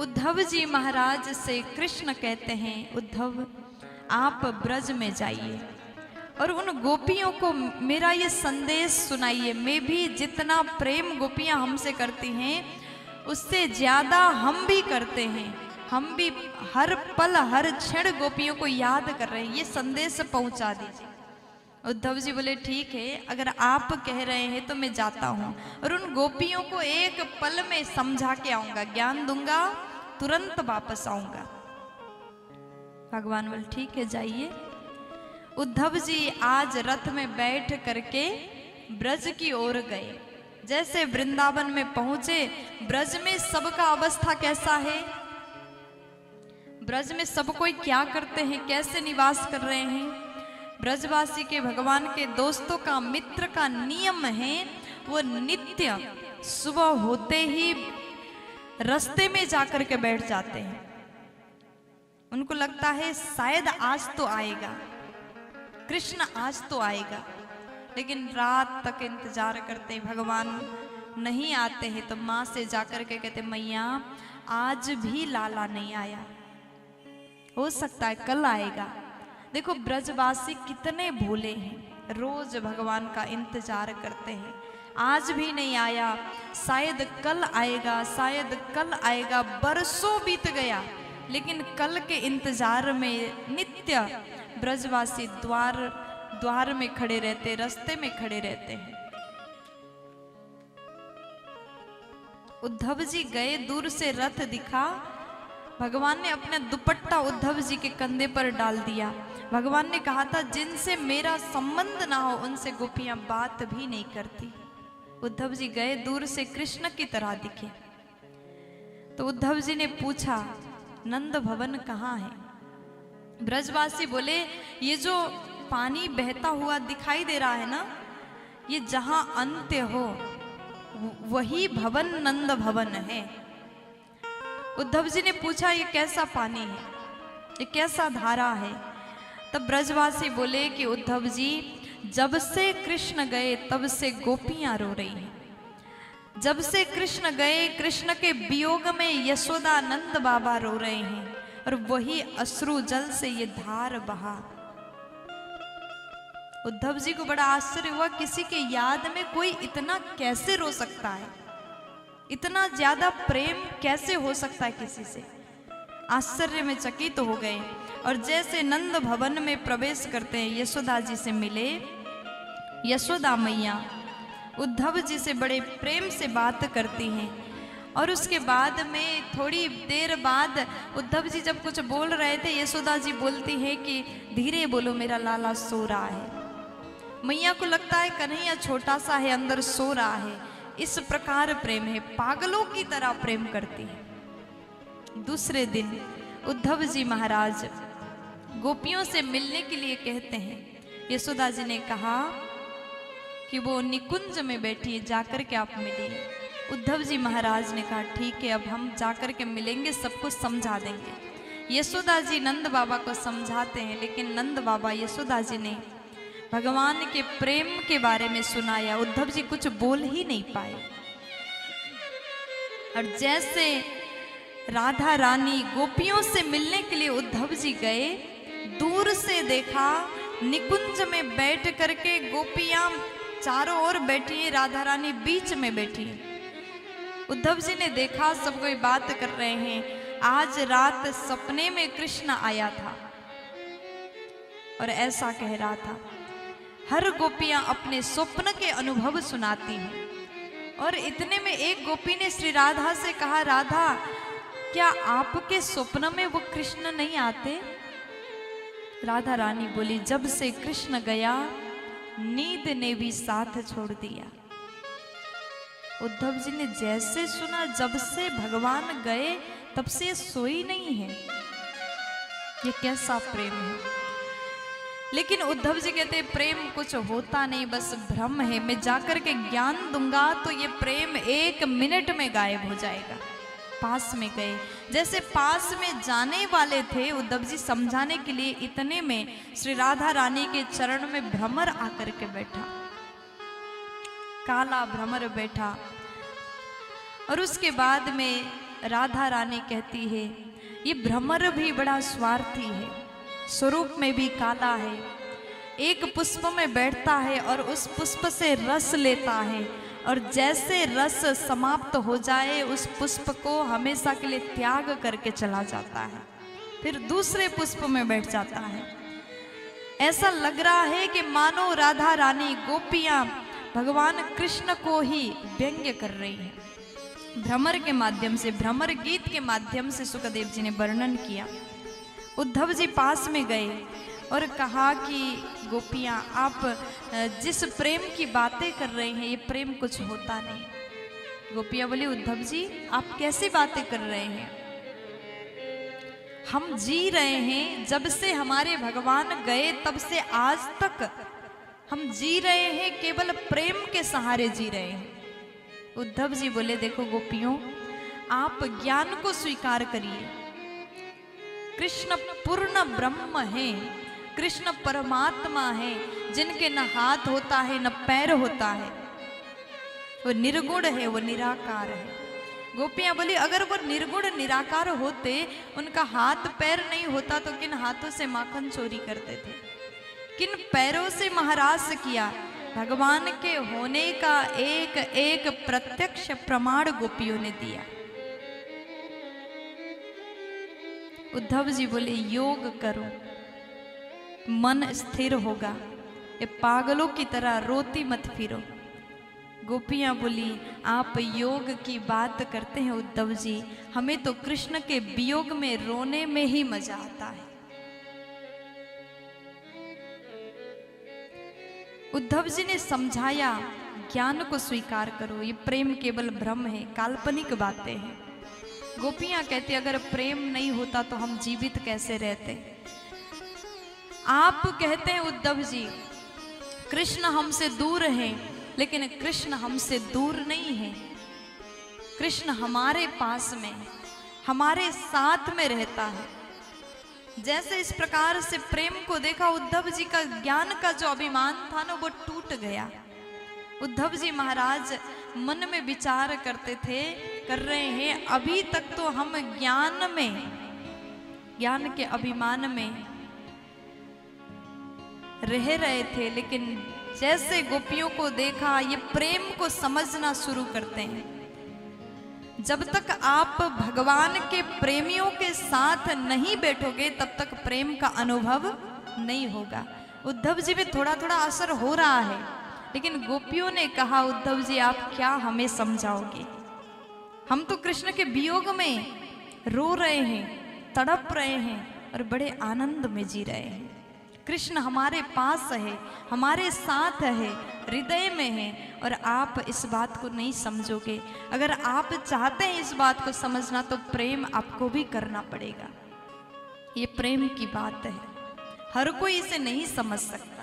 उद्धव जी महाराज से कृष्ण कहते हैं, उद्धव आप ब्रज में जाइए और उन गोपियों को मेरा ये संदेश सुनाइए। मैं भी जितना प्रेम गोपियां हमसे करती हैं उससे ज्यादा हम भी करते हैं। हम भी हर पल हर क्षण गोपियों को याद कर रहे हैं, ये संदेश पहुंचा दीजिए। उद्धव जी बोले ठीक है, अगर आप कह रहे हैं तो मैं जाता हूँ और उन गोपियों को एक पल में समझा के आऊंगा, ज्ञान दूंगा, तुरंत वापस आऊंगा। भगवान बोले ठीक है जाइए। उद्धव जी आज रथ में बैठ करके ब्रज की ओर गए। जैसे वृंदावन में पहुंचे, ब्रज में सबका अवस्था कैसा है, ब्रज में सब कोई क्या करते हैं, कैसे निवास कर रहे हैं। ब्रजवासी के भगवान के दोस्तों का, मित्र का नियम है, वो नित्य सुबह होते ही रास्ते में जाकर के बैठ जाते हैं। उनको लगता है शायद आज तो आएगा कृष्ण, आज तो आएगा, लेकिन रात तक इंतजार करते, भगवान नहीं आते हैं तो माँ से जाकर के कहते मैया आज भी लाला नहीं आया, हो सकता है कल आएगा। देखो ब्रजवासी कितने भोले हैं, रोज भगवान का इंतजार करते हैं। आज भी नहीं आया, शायद कल आएगा, शायद कल आएगा। बरसों बीत गया लेकिन कल के इंतजार में नित्य ब्रजवासी द्वार में खड़े रहते, रास्ते में खड़े रहते हैं। उद्धव जी गए, दूर से रथ दिखा, भगवान ने अपना दुपट्टा उद्धव जी के कंधे पर डाल दिया। भगवान ने कहा था जिनसे मेरा संबंध ना हो उनसे गोपियां बात भी नहीं करती। उद्धव जी गए, दूर से कृष्ण की तरह दिखे। तो उद्धव जी ने पूछा नंद भवन कहाँ है। ब्रजवासी बोले ये जो पानी बहता हुआ दिखाई दे रहा है ना, ये जहां अंत्य हो वही भवन नंद भवन है। उद्धव जी ने पूछा ये कैसा पानी है, ये कैसा धारा है। तब ब्रजवासी बोले कि उद्धव जी जब से कृष्ण गए तब से गोपियां रो रही हैं। जब से कृष्ण गए, कृष्ण के वियोग में यशोदा नंद बाबा रो रहे हैं और वही अश्रु जल से ये धार बहा। उद्धव जी को बड़ा आश्चर्य हुआ, किसी के याद में कोई इतना कैसे रो सकता है, इतना ज्यादा प्रेम कैसे हो सकता है किसी से। आश्चर्य में चकित हो गए और जैसे नंद भवन में प्रवेश करते हैं यशोदा जी से मिले। यशोदा मैया उद्धव जी से बड़े प्रेम से बात करती हैं और उसके बाद में थोड़ी देर बाद उद्धव जी जब कुछ बोल रहे थे, यशोदा जी बोलती है कि धीरे बोलो मेरा लाला सो रहा है। मैया को लगता है कन्हैया छोटा सा है, अंदर सो रहा है। इस प्रकार प्रेम है, पागलों की तरह प्रेम करती है। दूसरे दिन उद्धव जी महाराज गोपियों से मिलने के लिए कहते हैं। यशोदा जी ने कहा कि वो निकुंज में बैठी है, जाकर के आप मिलिए। उद्धव जी महाराज ने कहा ठीक है, अब हम जाकर के मिलेंगे, सबको समझा देंगे। यशोदा जी नंद बाबा को समझाते हैं, लेकिन नंद बाबा यशोदा जी ने भगवान के प्रेम के बारे में सुनाया, उद्धव जी कुछ बोल ही नहीं पाए। और जैसे राधा रानी गोपियों से मिलने के लिए उद्धव जी गए, दूर से देखा निकुंज में बैठ करके गोपियां चारों ओर बैठी है, राधा रानी बीच में बैठी है। उद्धव जी ने देखा सब कोई बात कर रहे हैं, आज रात सपने में कृष्ण आया था और ऐसा कह रहा था। हर गोपियां अपने स्वप्न के अनुभव सुनाती हैं और इतने में एक गोपी ने श्री राधा से कहा, राधा क्या आपके स्वप्न में वो कृष्ण नहीं आते। राधा रानी बोली जब से कृष्ण गया नींद ने भी साथ छोड़ दिया। उद्धव जी ने जैसे सुना जब से भगवान गए तब से सोई नहीं है, ये कैसा प्रेम है। लेकिन उद्धव जी कहते प्रेम कुछ होता नहीं, बस भ्रम है, मैं जाकर के ज्ञान दूंगा तो ये प्रेम 1 मिनट में गायब हो जाएगा। पास में गए, जैसे पास में जाने वाले थे उद्धव जी समझाने के लिए, इतने में श्री राधा रानी के चरण में भ्रमर आकर के बैठा, काला भ्रमर बैठा। और उसके बाद में राधा रानी कहती है, ये भ्रमर भी बड़ा स्वार्थी है, स्वरूप में भी काला है। एक पुष्प में बैठता है और उस पुष्प से रस लेता है, और जैसे रस समाप्त हो जाए उस पुष्प को हमेशा के लिए त्याग करके चला जाता है, फिर दूसरे पुष्प में बैठ जाता है। ऐसा लग रहा है कि मानो राधा रानी गोपियां भगवान कृष्ण को ही व्यंग्य कर रही हैं। भ्रमर के माध्यम से, भ्रमर गीत के माध्यम से सुखदेव जी ने वर्णन किया। उद्धव जी पास में गए और कहा कि गोपियां, आप जिस प्रेम की बातें कर रहे हैं ये प्रेम कुछ होता नहीं। गोपियां बोली, उद्धव जी आप कैसी बातें कर रहे हैं? हम जी रहे हैं, जब से हमारे भगवान गए तब से आज तक हम जी रहे हैं, केवल प्रेम के सहारे जी रहे हैं। उद्धव जी बोले, देखो गोपियों, आप ज्ञान को स्वीकार करिए। कृष्ण पूर्ण ब्रह्म है, कृष्ण परमात्मा है, जिनके न हाथ होता है न पैर होता है, वो निर्गुण है, वो निराकार है। गोपियां बोली, अगर वो निर्गुण निराकार होते, उनका हाथ पैर नहीं होता तो किन हाथों से माखन चोरी करते थे, किन पैरों से महाराज किया? भगवान के होने का एक एक प्रत्यक्ष प्रमाण गोपियों ने दिया। उद्धव जी बोले, योग करो, मन स्थिर होगा, ये पागलों की तरह रोती मत फिरो। गोपियां बोली, आप योग की बात करते हैं उद्धव जी, हमें तो कृष्ण के वियोग में रोने में ही मजा आता है। उद्धव जी ने समझाया, ज्ञान को स्वीकार करो, ये प्रेम केवल भ्रम है, काल्पनिक बातें हैं। गोपियां कहती, अगर प्रेम नहीं होता तो हम जीवित कैसे रहते? आप कहते हैं उद्धव जी, कृष्ण हमसे दूर हैं, लेकिन कृष्ण हमसे दूर नहीं है। कृष्ण हमारे पास में, हमारे साथ में रहता है। जैसे इस प्रकार से प्रेम को देखा, उद्धव जी का ज्ञान का जो अभिमान था ना, वो टूट गया। उद्धव जी महाराज मन में विचार करते थे, कर रहे हैं, अभी तक तो हम ज्ञान में, ज्ञान के अभिमान में रह रहे थे, लेकिन जैसे गोपियों को देखा, ये प्रेम को समझना शुरू करते हैं। जब तक आप भगवान के प्रेमियों के साथ नहीं बैठोगे, तब तक प्रेम का अनुभव नहीं होगा। उद्धव जी में थोड़ा थोड़ा असर हो रहा है, लेकिन गोपियों ने कहा, उद्धव जी आप क्या हमें समझाओगे? हम तो कृष्ण के वियोग में रो रहे हैं, तड़प रहे हैं और बड़े आनंद में जी रहे हैं। कृष्ण हमारे पास है, हमारे साथ है, हृदय में है, और आप इस बात को नहीं समझोगे। अगर आप चाहते हैं इस बात को समझना, तो प्रेम आपको भी करना पड़ेगा। ये प्रेम की बात है, हर कोई इसे नहीं समझ सकता।